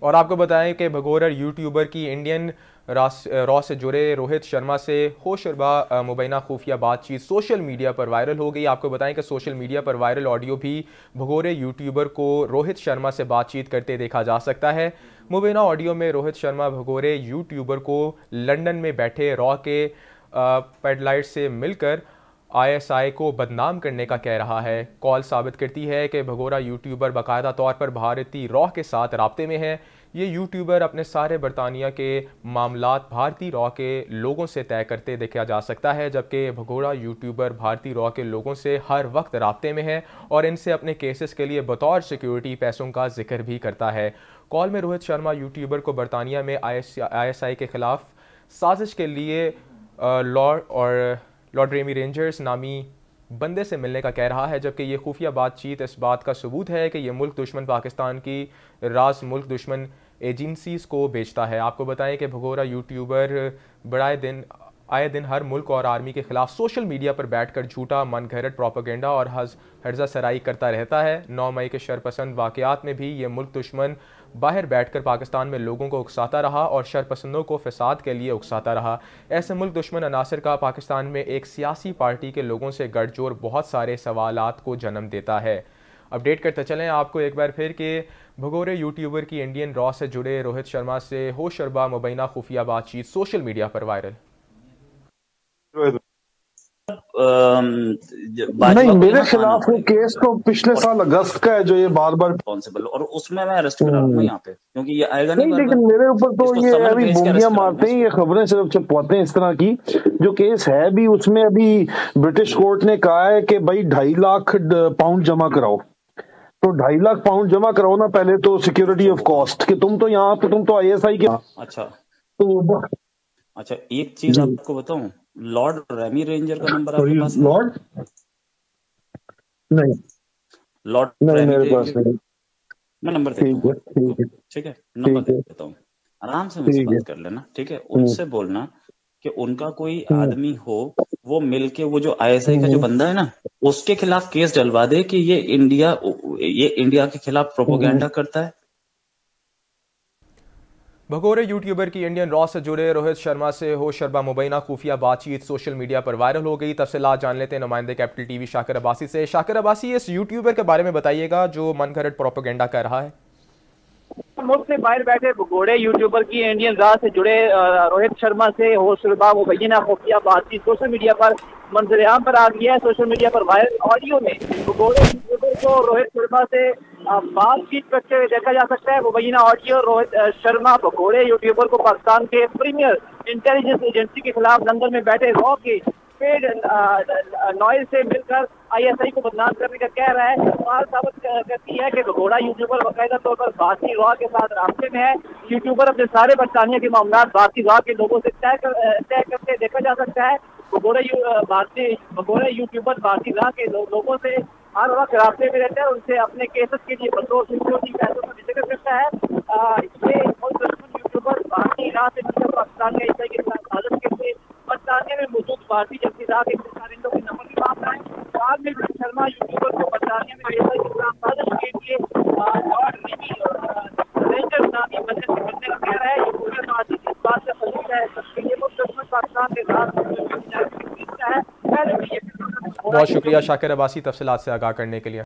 और आपको बताएं कि भगोड़ा यूट्यूबर की इंडियन रॉ से जुड़े रोहित शर्मा से होशरुबा मुबैना खुफिया बातचीत सोशल मीडिया पर वायरल हो गई। आपको बताएं कि सोशल मीडिया पर वायरल ऑडियो भी भगोड़े यूट्यूबर को रोहित शर्मा से बातचीत करते देखा जा सकता है। मुबैना ऑडियो में रोहित शर्मा भगोड़े यूट्यूबर को लंदन में बैठे रॉ के पेडलाइट से मिलकर आईएसआई को बदनाम करने का कह रहा है। कॉल साबित करती है कि भगोड़ा यूट्यूबर बाकायदा तौर पर भारतीय रॉ के साथ राब्ते में है। ये यूट्यूबर अपने सारे बरतानिया के मामलात भारतीय रॉ के लोगों से तय करते देखा जा सकता है, जबकि भगोड़ा यूट्यूबर भारतीय रॉ के लोगों से हर वक्त राब्ते में है और इनसे अपने केसेस के लिए बतौर सिक्योरिटी पैसों का जिक्र भी करता है। कॉल में रोहित शर्मा यूट्यूबर को बरतानिया में आईएसआई के खिलाफ साजिश के लिए लॉर्ड रेमी रेंजर्स नामी बंदे से मिलने का कह रहा है, जबकि ये खुफिया बातचीत इस बात का सबूत है कि यह मुल्क दुश्मन पाकिस्तान की राज मुल्क दुश्मन एजेंसीज को बेचता है। आपको बताएं कि भगोड़ा यूट्यूबर आए दिन हर मुल्क और आर्मी के खिलाफ सोशल मीडिया पर बैठकर झूठा मनगढ़ंत प्रोपेगेंडा और हर्जा सराई करता रहता है। 9 मई के शरपसंद वाक़यात में भी ये मुल्क दुश्मन बाहर बैठकर पाकिस्तान में लोगों को उकसाता रहा और शरपसंदों को फसाद के लिए उकसाता रहा। ऐसे मुल्क दुश्मन अनासर का पाकिस्तान में एक सियासी पार्टी के लोगों से गठजोड़ बहुत सारे सवालात को जन्म देता है। अपडेट करते चलें आपको एक बार फिर कि भगोड़े यूट्यूबर की इंडियन रॉ से जुड़े रोहित शर्मा से होशरुबा मुबैना खुफिया बातचीत सोशल मीडिया पर वायरल। नहीं, मेरे खिलाफ वो केस तो पिछले साल अगस्त का है जो ये बार बार रिस्पॉन्सिबल, और उसमें मैं अरेस्ट करा दूंगा यहाँ पे, क्योंकि ये आएगा नहीं। लेकिन मेरे ऊपर तो ये अभी बोलियां मारते हैं, ये खबरें सिर्फ छपवाते हैं इस तरह की। जो केस है भी उसमें अभी ब्रिटिश कोर्ट ने कहा है कि भाई 2.5 लाख पाउंड जमा कराओ। तो 2.5 लाख पाउंड जमा कराओ ना पहले तो, सिक्योरिटी ऑफ कॉस्ट, कि तुम तो यहाँ पे तुम तो आईएसआई के। अच्छा, एक चीज आपको बताऊं, लॉर्ड रेमी रेंजर का नंबर आपके पास है? नहीं, मेरे पास नहीं। मैं नंबर देता हूँ, ठीक है? नंबर देता हूँ, आराम से मुझसे बात कर लेना, ठीक है? उनसे बोलना कि उनका कोई आदमी हो, वो मिलके वो जो आईएसआई का जो बंदा है ना, उसके खिलाफ केस डलवा दे कि ये इंडिया के खिलाफ प्रोपेगेंडा करता है। भगोड़े यूट्यूबर की इंडियन रॉ से जुड़े रोहित शर्मा से होशरुबा मुबैना खुफिया बातचीत सोशल मीडिया पर वायरल हो गई। तफसीलात जान लेते हैं नुमाइंदे कैपिटल टीवी शाकिर अब्बासी से। शाकिर अब्बासी, इस यूट्यूबर के बारे में बताइएगा जो मनगढ़ंत प्रोपेगेंडा कर रहा है। मुल्क से बाहर बैठे भगोड़े यूट्यूबर की इंडियन रॉ से जुड़े रोहित शर्मा से होशरुबा मुबैना खुफिया बातचीत सोशल मीडिया पर मंजरेआम पर आ गया है। सोशल मीडिया पर वायरल ऑडियो में भगोड़े यूट्यूबर को रोहित शर्मा से बातचीत करते हुए देखा जा सकता है। मुबैना ऑडियो रोहित शर्मा भगोड़े यूट्यूबर को पाकिस्तान के प्रीमियर इंटेलिजेंस एजेंसी के खिलाफ लंदन में बैठे रॉ के पेड नॉइज से मिलकर आईएसआई को बदनाम करने का कह रहा है। बात साबित करती है कि भगोड़ा यूट्यूबर बाकायदा तौर पर भारतीय रॉ के साथ रास्ते में है। यूट्यूबर अपने सारे बरतानिया के मामला भारतीय रॉ के लोगों से तय करते देखा जा सकता है। भगोड़ा यूट्यूबर भारतीय रॉ के लोगों से हर वक्त रास्ते में रहता है, उनसे अपने केसेस के लिए बतौर सिक्योरिटी पैसों का जिक्र करता है। ये यूट्यूबर भारतीय रॉ से पाकिस्तान के आईएसआई के खिलाफ साजिश करते बरतानिया में मौजूद भारतीय जनता राह के कारिंदों के नंबर की बात है। बाद में शर्मा यूट्यूबर को बरतानिया में आईएसआई के खिलाफ साजिश के लिए लॉर्ड रेमी रेंजर नामी बंदे से मिलने का कह रहा है। यूट्यूबर बातचीत इस बात से फजील है कि ये मुल्क दुश्मन पाकिस्तान के साथ है। बहुत शुक्रिया शाकिर अब्बासी तफसीलात से आगाह करने के लिए।